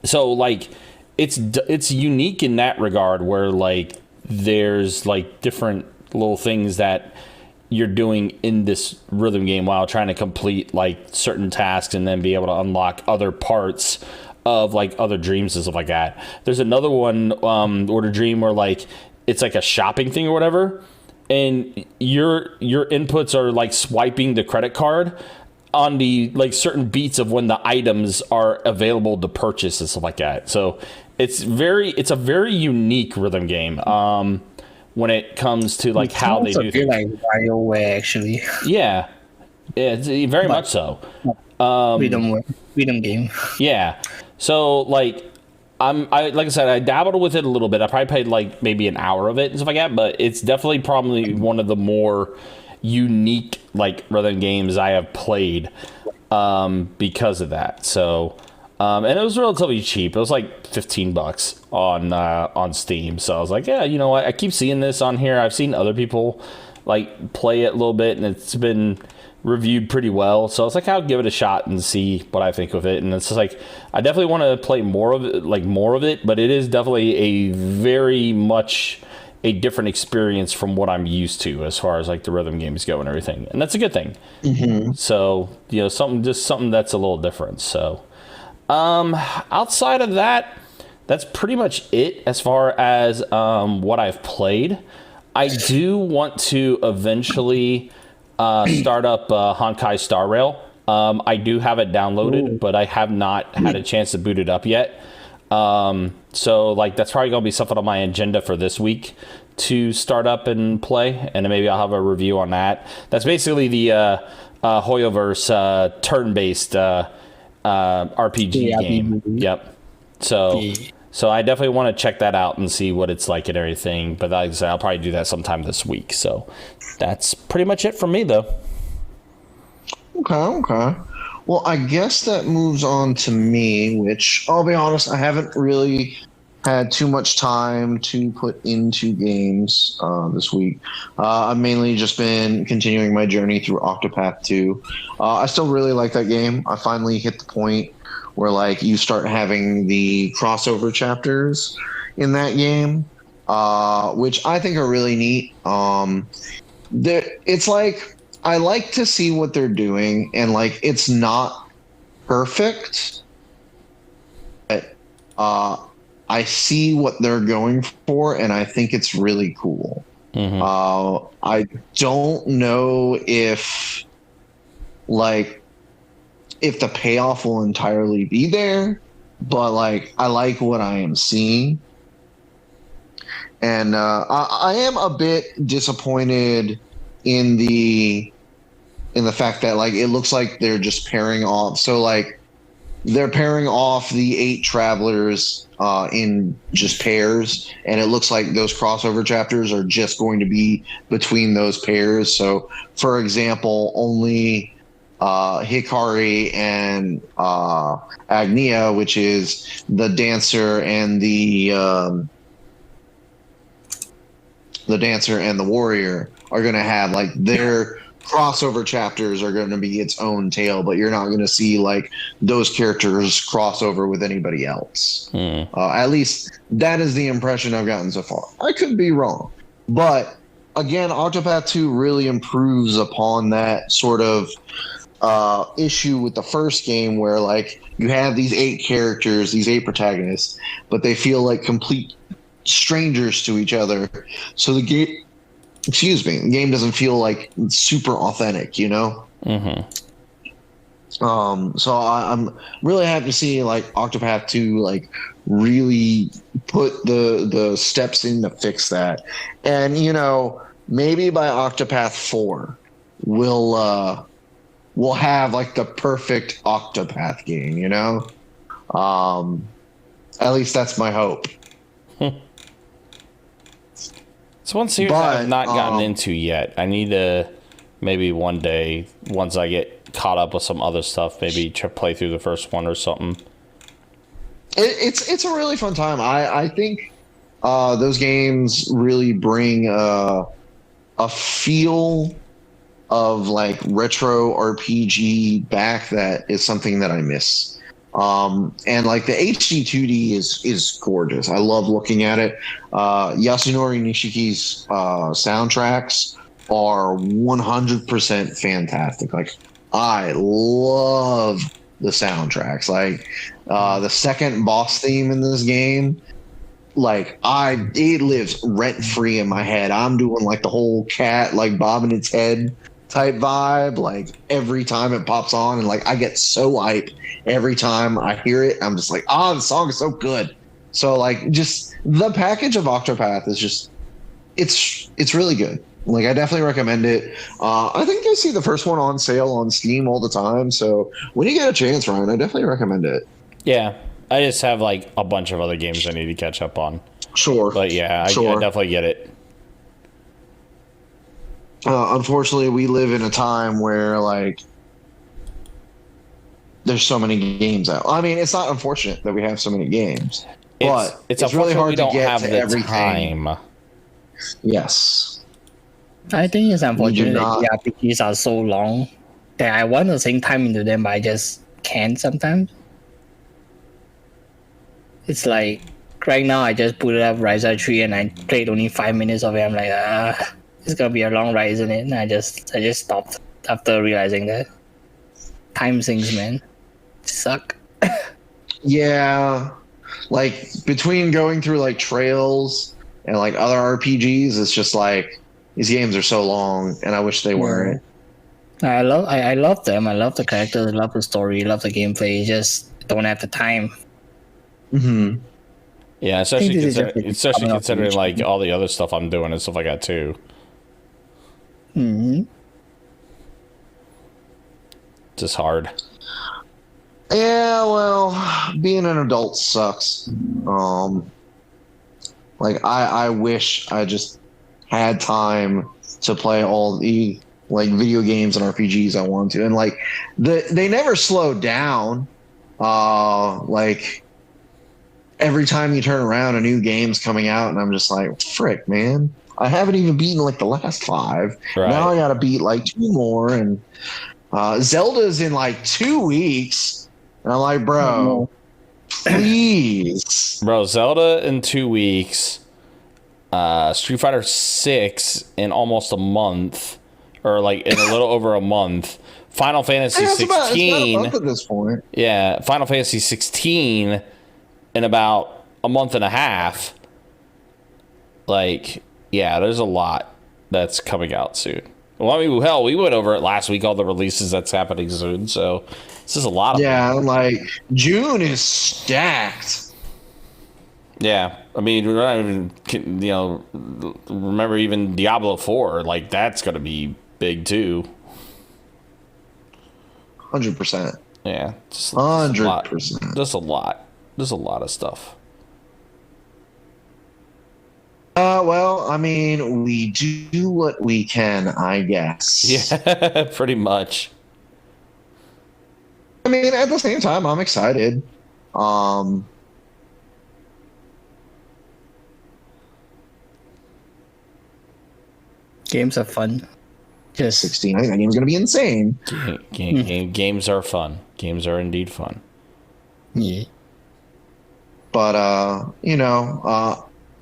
Speaker 3: So like it's unique in that regard, where like there's like different little things that you're doing in this rhythm game while trying to complete like certain tasks and then be able to unlock other parts of like other dreams and stuff like that. There's another one or the dream where like it's like a shopping thing or whatever, and your inputs are like swiping the credit card on the like certain beats of when the items are available to purchase and stuff like that. So it's a very unique rhythm game when it comes to like how they do things.
Speaker 2: Like BioWare, actually.
Speaker 3: Yeah, it's very much so.
Speaker 2: Rhythm game.
Speaker 3: Yeah. So like like I said, I dabbled with it a little bit. I probably played like maybe an hour of it and stuff like that, but it's definitely probably one of the more unique like rhythm games I have played because of that. So and it was relatively cheap. It was like $15 on Steam. So I was like, yeah, you know what? I keep seeing this on here. I've seen other people like play it a little bit, and it's been reviewed pretty well. So I was like, I'll give it a shot and see what I think of it. And it's just like, I definitely want to play more of it, but it is definitely a very much a different experience from what I'm used to as far as like the rhythm games go and everything. And that's a good thing. Mm-hmm. So, you know, something that's a little different. So, outside of that, that's pretty much it as far as what I've played. I do want to eventually start up Honkai Star Rail. I do have it downloaded, but I have not had a chance to boot it up yet. So like that's probably gonna be something on my agenda for this week to start up and play, and then maybe I'll have a review on that. That's basically the Hoyoverse turn-based RPG game. Yep. So I definitely want to check that out and see what it's like and everything. But like I said, I'll probably do that sometime this week. So that's pretty much it for me, though.
Speaker 1: Okay. Well, I guess that moves on to me, which I'll be honest, I haven't really had too much time to put into games this week. I've mainly just been continuing my journey through Octopath 2. I still really like that game. I finally hit the point where like you start having the crossover chapters in that game, which I think are really neat. It's like, I like to see what they're doing, and like it's not perfect, but I see what they're going for, and I think it's really cool. Mm-hmm. I don't know if the payoff will entirely be there, but like I like what I am seeing, and I am a bit disappointed in the fact that like it looks like they're just pairing off. So like they're pairing off the 8 travelers in just pairs, and it looks like those crossover chapters are just going to be between those pairs. So for example, only Hikari and Agnia, which is the dancer and the warrior, are going to have like their crossover chapters are going to be its own tale, but you're not going to see like those characters cross over with anybody else. At least that is the impression I've gotten so far. I could be wrong, but again, Octopath 2 really improves upon that sort of issue with the first game, where like you have these 8 characters, these 8 protagonists, but they feel like complete strangers to each other. So the game doesn't feel like super authentic, you know? So I'm really happy to see like Octopath 2 like really put the steps in to fix that. And you know, maybe by Octopath 4 we'll have like the perfect Octopath game, you know? At least that's my hope.
Speaker 3: It's one series I've not gotten into yet. I need to maybe one day, once I get caught up with some other stuff, maybe play through the first one or something.
Speaker 1: It's a really fun time. I think those games really bring a feel of like retro RPG back that is something that I miss. And like the HD 2D is gorgeous. I love looking at it. Yasunori Nishiki's soundtracks are 100% fantastic. Like I love the soundtracks. Like the second boss theme in this game, like it lives rent free in my head. I'm doing like the whole cat like bobbing its head type vibe like every time it pops on, and like I get so hype every time I hear it. I'm just like, the song is so good. So like just the package of Octopath is just it's really good. Like I definitely recommend it. I think I see the first one on sale on Steam all the time, so when you get a chance, Ryan, I definitely recommend it.
Speaker 3: Yeah, I just have like a bunch of other games I need to catch up on.
Speaker 1: Sure,
Speaker 3: but yeah, I definitely get it.
Speaker 1: Unfortunately, we live in a time where like there's so many games out. I mean, it's not unfortunate that we have so many games, but it's really hard to get to everything.
Speaker 3: Time.
Speaker 1: Yes,
Speaker 2: I think it's unfortunate that the RPGs are so long that I want to sink time into them, but I just can't sometimes. It's like right now I just put up Ryza 3 and I played only 5 minutes of it. I'm like, it's gonna be a long ride, isn't it? And I just stopped after realizing that. Time sinks, man. Suck.
Speaker 1: Yeah, like between going through like Trails and like other RPGs, it's just like these games are so long, and I wish they weren't.
Speaker 2: I love them. I love the characters. I love the story. I love the gameplay. Just don't have the time.
Speaker 1: Mm-hmm.
Speaker 3: Yeah, especially considering like all the other stuff I'm doing and stuff like that too.
Speaker 2: Mm-hmm.
Speaker 3: Just hard.
Speaker 1: Yeah, well, being an adult sucks. Like I wish I just had time to play all the like video games and RPGs I want to, and like they never slow down. Like every time you turn around, a new game's coming out, and I'm just like, frick, man. I haven't even beaten like the last 5. Right. Now I gotta beat like 2 more, and Zelda's in like 2 weeks, and I'm like, bro, please,
Speaker 3: bro. Zelda in 2 weeks, Street Fighter 6 in almost a month, or like in a little over a month. Final Fantasy 16
Speaker 1: it's not a month at this point.
Speaker 3: Yeah, Final Fantasy 16 in about a month and a half. Like, yeah, there's a lot that's coming out soon. Well, I mean, hell, we went over it last week, all the releases that's happening soon, so this is a lot of
Speaker 1: them. Like, June is stacked.
Speaker 3: Yeah, I mean, we're not even, you know, remember even Diablo 4, like, that's going to be big, too.
Speaker 1: 100%.
Speaker 3: Yeah.
Speaker 1: 100%.
Speaker 3: Just a lot. There's a lot of stuff.
Speaker 1: Well, I mean, we do what we can, I guess.
Speaker 3: Yeah, pretty much.
Speaker 1: I mean, at the same time, I'm excited.
Speaker 2: Games are fun. Just
Speaker 1: 16. I think that game's going to be insane.
Speaker 3: Games are fun. Games are indeed fun.
Speaker 2: yeah.
Speaker 1: But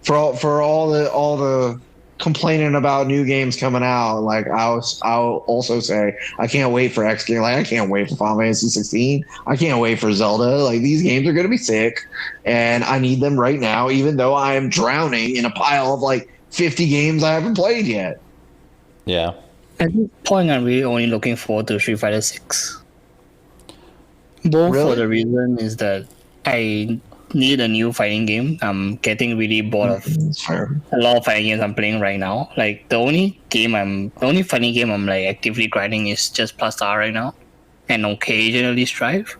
Speaker 1: for all the complaining about new games coming out, like I'll also say I can't wait for X game. Like I can't wait for Final Fantasy 16. I can't wait for Zelda. Like these games are going to be sick, and I need them right now. Even though I am drowning in a pile of like 50 games I haven't played yet.
Speaker 3: Yeah.
Speaker 2: At this point, I'm really only looking forward to Street Fighter 6. Both
Speaker 1: Really?
Speaker 2: for the reason is that I need a new fighting game. I'm getting really bored of a lot of fighting games I'm playing right now. Like the only fighting game I'm like actively grinding is just Plus R right now, and occasionally Strive.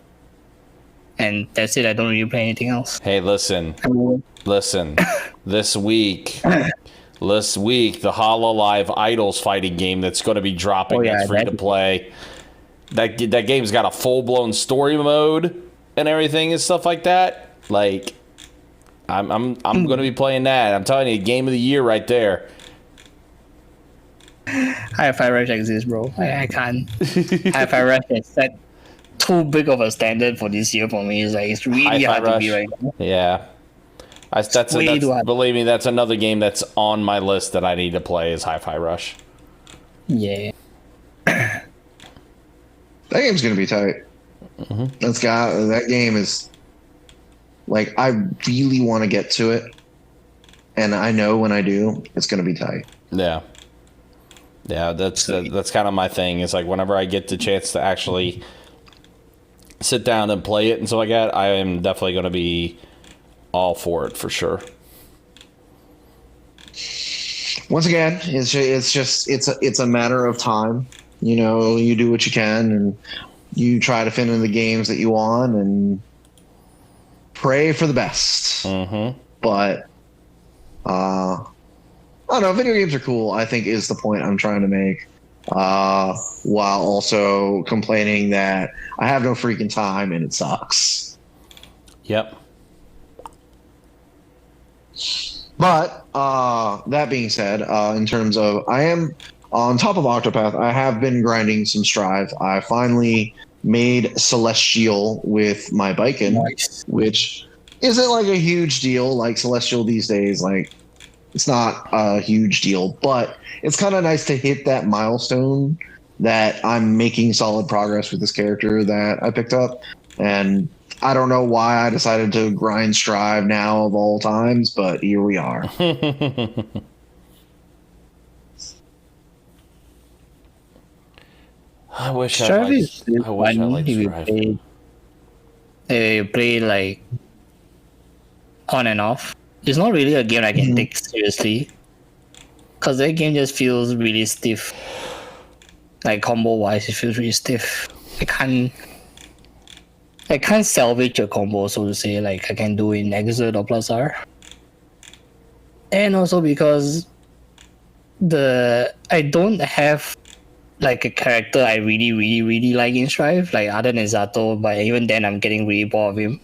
Speaker 2: And that's it. I don't really play anything else.
Speaker 3: Hey, listen. This week, the HoloLive Idols fighting game that's going to be dropping. That's free to play. That game's got a full-blown story mode and everything and stuff like that. Like, I'm going to be playing that. I'm telling you, game of the year right there.
Speaker 2: Hi-Fi Rush exists, bro. I can't. Hi-Fi Rush is set too big of a standard for this year for me. It's really hard to be right now.
Speaker 3: Yeah. Believe me, that's another game that's on my list that I need to play is Hi-Fi Rush.
Speaker 2: Yeah.
Speaker 1: That game's gonna be tight.
Speaker 3: Mm-hmm.
Speaker 1: That game is like I really want to get to it, and I know when I do, it's gonna be tight.
Speaker 3: Yeah, that's kind of my thing. It's like whenever I get the chance to actually sit down and play it and stuff like that, I am definitely gonna be all for it for sure.
Speaker 1: Once again, it's a matter of time. You know, you do what you can, and you try to fit in the games that you want, and pray for the best.
Speaker 3: Mm-hmm.
Speaker 1: But I don't know. Video games are cool, I think, is the point I'm trying to make. While also complaining that I have no freaking time and it sucks.
Speaker 3: Yep.
Speaker 1: But that being said, in terms of I am on top of Octopath, I have been grinding some Strive. I finally made Celestial with my Biken,
Speaker 2: Nice.
Speaker 1: which isn't like a huge deal. Like Celestial these days, like it's not a huge deal, but it's kind of nice to hit that milestone that I'm making solid progress with this character that I picked up. And I don't know why I decided to grind Strive now of all times, but here we are.
Speaker 3: I wish I
Speaker 2: Strive is
Speaker 3: liked Strive.
Speaker 2: Play like on and off. It's not really a game I can take seriously, because that game just feels really stiff. Like combo wise, it feels really stiff. I can't salvage a combo, so to say, like I can do in Exert or Plus R. And also because I don't have like a character I really, really, really like in Strive, like other than Zato, but even then I'm getting really bored of him.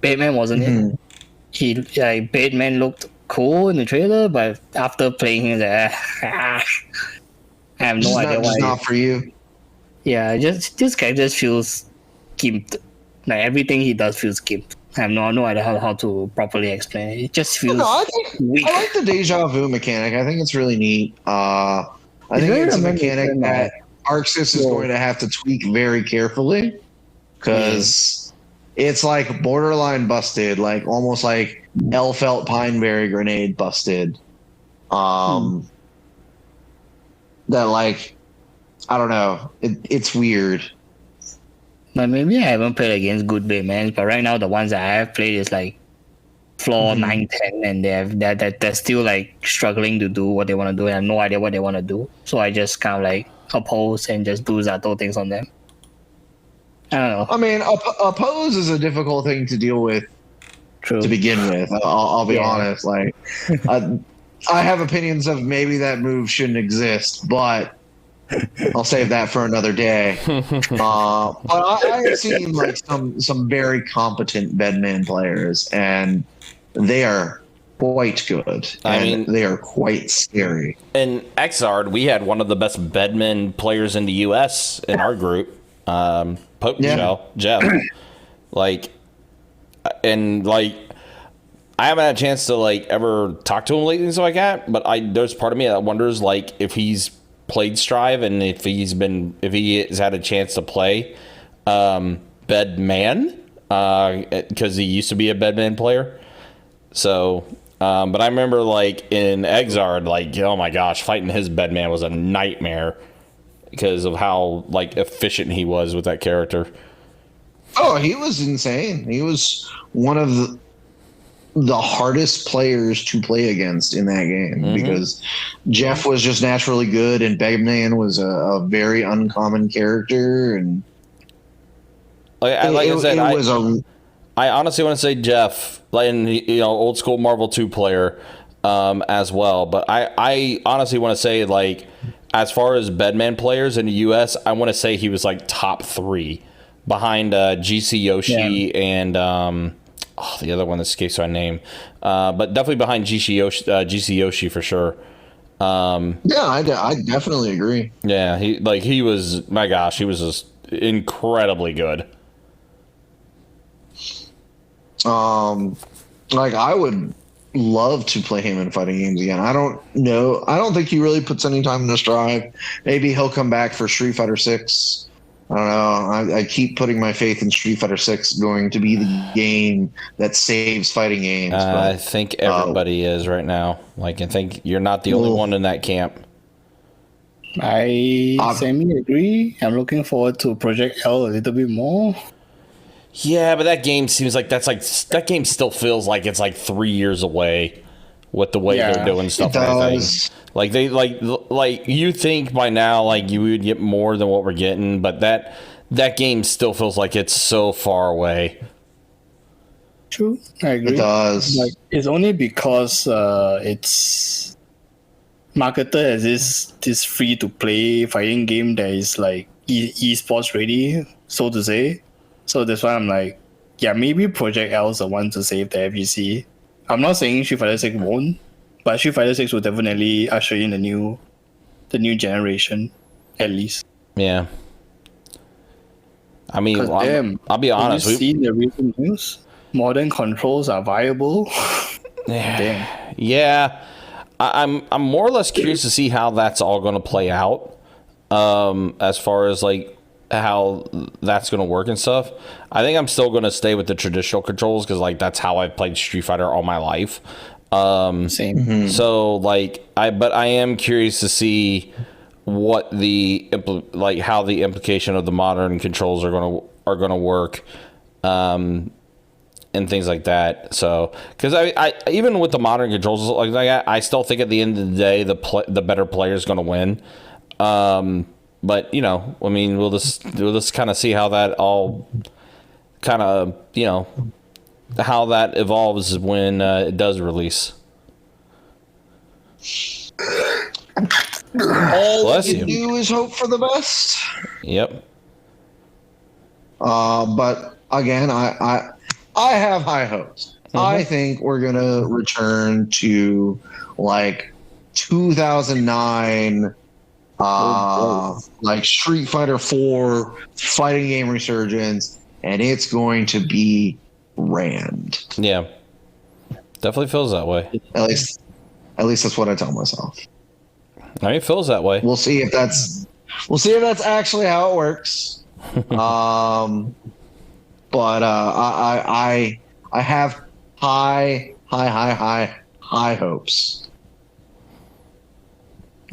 Speaker 2: Batman wasn't it? Batman looked cool in the trailer, but after playing him, I have no idea why.
Speaker 1: Just not for you.
Speaker 2: Yeah, this character just feels gimped. Like everything he does feels gimped. I have no idea how to properly explain it. It just feels weak.
Speaker 1: I like the deja vu mechanic. I think it's really neat. I think it's a mechanic that ArcSys is going to have to tweak very carefully, because it's like borderline busted, like almost like L-Felt Pineberry Grenade busted. That like, I don't know. It's weird.
Speaker 2: But maybe I haven't played against good Batman, but right now the ones that I have played is like floor 9, 10, and they're still like struggling to do what they want to do. I have no idea what they want to do, so I just kind of like oppose and just do Zato things on them. I don't know.
Speaker 1: I mean, oppose is a difficult thing to deal with.
Speaker 2: True.
Speaker 1: To begin with. I'll be honest. Like, I have opinions of maybe that move shouldn't exist, but I'll save that for another day. But I have seen like some very competent Bedman players, and they are quite good.
Speaker 3: I mean,
Speaker 1: they are quite scary.
Speaker 3: In Exard, we had one of the best Bedman players in the U.S. in our group, Jeff. Like, and like, I haven't had a chance to like ever talk to him lately and stuff like that. But there's part of me that wonders like if he's played Strive and if he has had a chance to play Bedman because he used to be a Bedman player. So, but I remember like in Exard, like, oh my gosh, fighting his Bedman was a nightmare because of how like efficient he was with that character.
Speaker 1: Oh, he was insane. He was one of the hardest players to play against in that game because Jeff was just naturally good and Bedman was a very uncommon character. And
Speaker 3: I honestly want to say Jeff, and old school Marvel 2 player as well. But I honestly want to say like as far as Bedman players in the U.S., I want to say he was like top 3 behind GC Yoshi and the other one that escapes my name, but definitely behind GC Yoshi for sure.
Speaker 1: I definitely agree.
Speaker 3: Yeah, he was, my gosh, he was just incredibly good.
Speaker 1: Like I would love to play him in fighting games again. I don't know. I don't think he really puts any time into Strive. Maybe he'll come back for Street Fighter 6. I don't know. I keep putting my faith in Street Fighter 6 going to be the game that saves fighting games.
Speaker 3: I think everybody is right now. Like, I think you're not the only one in that camp.
Speaker 2: I semi-agree. I'm looking forward to Project L a little bit more.
Speaker 3: Yeah, but that game seems like that game still feels like it's like 3 years away with the way they're doing stuff and everything. Like they like you think by now like you would get more than what we're getting, but that game still feels like it's so far away.
Speaker 2: True, I agree.
Speaker 1: It does.
Speaker 2: Like it's only because it's marketed as this free to play fighting game that is like esports ready, so to say. So that's why I'm like, yeah, maybe Project L is the one to save the FGC. I'm not saying Street Fighter 6 won't, but Street Fighter 6 will definitely usher in the new generation, at least.
Speaker 3: Yeah. I mean, I'll be honest.
Speaker 2: Have you seen the recent news? Modern controls are viable. Damn.
Speaker 3: Yeah. I'm more or less curious to see how that's all going to play out. As far as like how that's going to work and stuff. I think I'm still going to stay with the traditional controls because like that's how I've played Street Fighter all my life.
Speaker 2: Same.
Speaker 3: So like I am curious to see what how the implication of the modern controls are going to work, and things like that. So because I even with the modern controls like that, I still think at the end of the day the better player is going to win. But I mean, we'll just kind of see how that all kind of how that evolves when it does release.
Speaker 1: All we can do is hope for the best.
Speaker 3: Yep.
Speaker 1: But again, I have high hopes. I think we're gonna return to like 2009. Like Street Fighter 4 fighting game resurgence, and it's going to be grand.
Speaker 3: Yeah, definitely feels that way.
Speaker 1: At least that's what I tell myself.
Speaker 3: I mean, it feels that way.
Speaker 1: We'll see if that's actually how it works. But I have high hopes.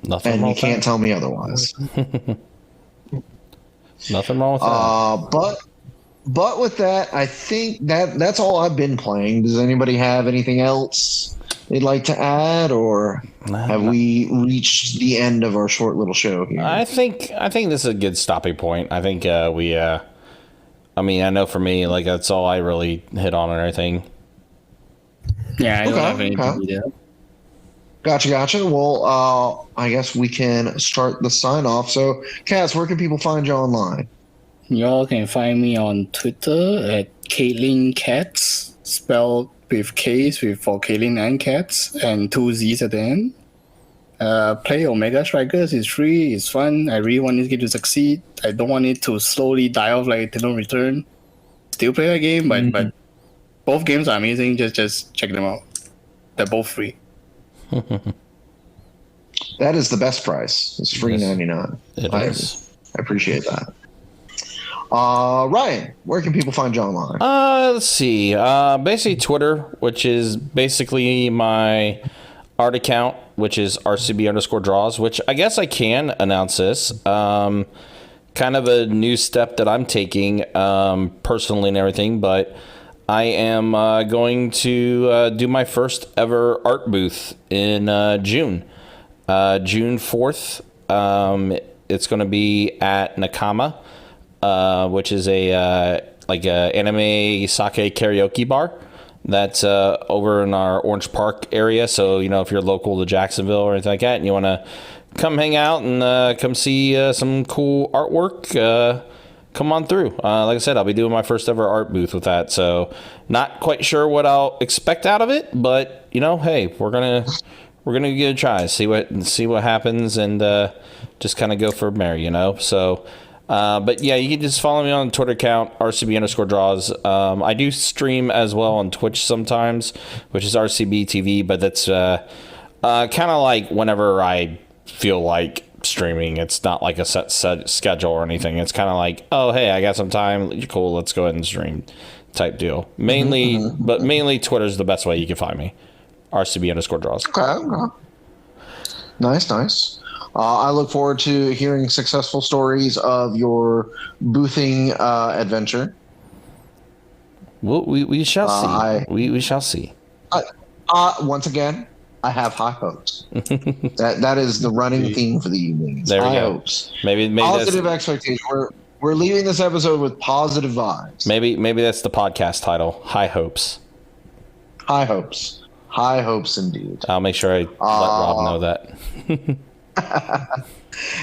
Speaker 3: Nothing
Speaker 1: and
Speaker 3: wrong
Speaker 1: you
Speaker 3: with
Speaker 1: can't
Speaker 3: that.
Speaker 1: tell me otherwise.
Speaker 3: Nothing wrong with that.
Speaker 1: But with that, I think that's all I've been playing. Does anybody have anything else they'd like to add, or have we reached the end of our short little show here?
Speaker 3: I think this is a good stopping point. I think we. I mean, I know for me, like that's all I really hit on and everything.
Speaker 2: Yeah, I don't have anything either.
Speaker 1: Gotcha. Well, I guess we can start the sign off. So, Katz, where can people find you online?
Speaker 2: Y'all can find me on Twitter at Caitlin Katz, spelled with K's for Caitlin and Katz, and 2 Z's at the end. Play Omega Strikers. It's free. It's fun. I really want this game to succeed. I don't want it to slowly die off like Nintendo Return. Still play that game, but both games are amazing. Just check them out. They're both free.
Speaker 1: That is the best price. It's free 99. I appreciate that. Ryan, where can people find you online?
Speaker 3: Let's see. Basically Twitter, which is basically my art account, which is RCB_draws, which I guess I can announce this. Kind of a new step that I'm taking personally and everything, but I am going to do my first ever art booth in June. June 4th. It's going to be at Nakama, which is a anime sake karaoke bar that's over in our Orange Park area. So, if you're local to Jacksonville or anything like that and you want to come hang out and come see some cool artwork, come on through. Like I said, I'll be doing my first ever art booth with that. So not quite sure what I'll expect out of it, but hey, we're gonna give it a try, see what happens, and just kind of go from there, So, but yeah, you can just follow me on the Twitter account, RCB_draws. I do stream as well on Twitch sometimes, which is RCB TV, but that's kind of like whenever I feel like streaming. It's not like a set schedule or anything. It's kind of like, oh, hey, I got some time. Cool, let's go ahead and stream type deal. But mainly Twitter's the best way you can find me. RCB_draws.
Speaker 1: Okay. Nice. I look forward to hearing successful stories of your boothing adventure.
Speaker 3: Well, we shall see. We shall see.
Speaker 1: Once again, I have high hopes. that is the running theme for the evening.
Speaker 3: There we go.
Speaker 1: Hopes.
Speaker 3: Maybe
Speaker 1: positive expectation. We're leaving this episode with positive vibes.
Speaker 3: Maybe that's the podcast title. High hopes.
Speaker 1: High hopes. High hopes indeed.
Speaker 3: I'll make sure I let Rob know that.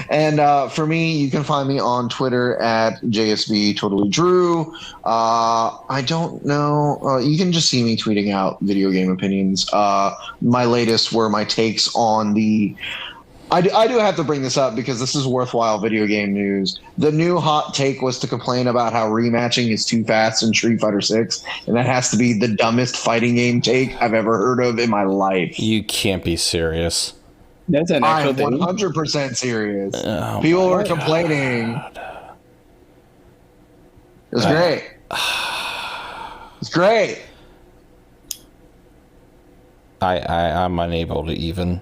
Speaker 1: And for me, you can find me on Twitter at JSB Totally Drew. I don't know. You can just see me tweeting out video game opinions. My latest were my takes on the... I do have to bring this up because this is worthwhile video game news. The new hot take was to complain about how rematching is too fast in Street Fighter 6, and that has to be the dumbest fighting game take I've ever heard of in my life.
Speaker 3: You can't be serious.
Speaker 2: That's an actual
Speaker 1: I'm
Speaker 2: thing.
Speaker 1: 100% serious.
Speaker 3: Oh,
Speaker 1: people were complaining. It's great. It's great.
Speaker 3: I'm unable to even.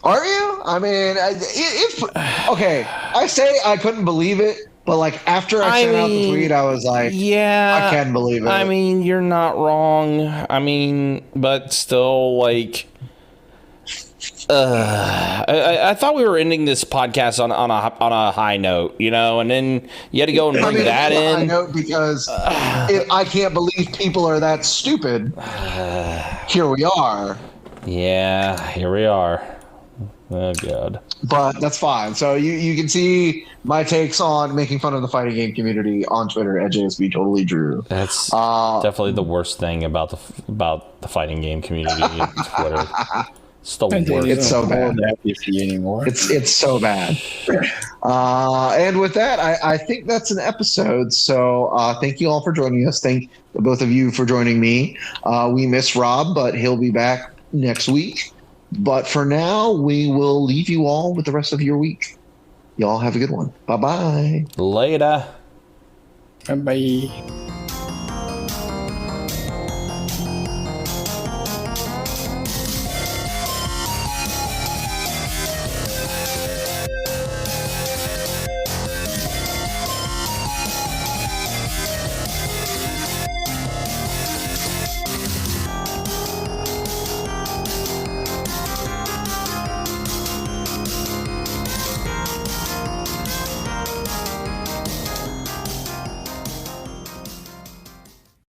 Speaker 1: Are you? I mean, okay. I say I couldn't believe it, but like after I sent out the tweet, I was like,
Speaker 3: yeah,
Speaker 1: I can't believe it.
Speaker 3: I mean, you're not wrong. I mean, but still, like, I thought we were ending this podcast on a high note, and then you had to go and bring that in.
Speaker 1: High note because I can't believe people are that stupid. Here we are.
Speaker 3: Yeah, here we are. Oh, God.
Speaker 1: But that's fine. So you can see my takes on making fun of the fighting game community on Twitter at JSB Totally Drew.
Speaker 3: That's definitely the worst thing about the fighting game community on Twitter. It's the worst.
Speaker 1: It's so bad.
Speaker 2: Anymore.
Speaker 1: It's so bad. And with that, I think that's an episode. So thank you all for joining us. Thank both of you for joining me. We miss Rob, but he'll be back next week. But for now, we will leave you all with the rest of your week. Y'all have a good one. Bye-bye.
Speaker 3: Later.
Speaker 2: Bye-bye.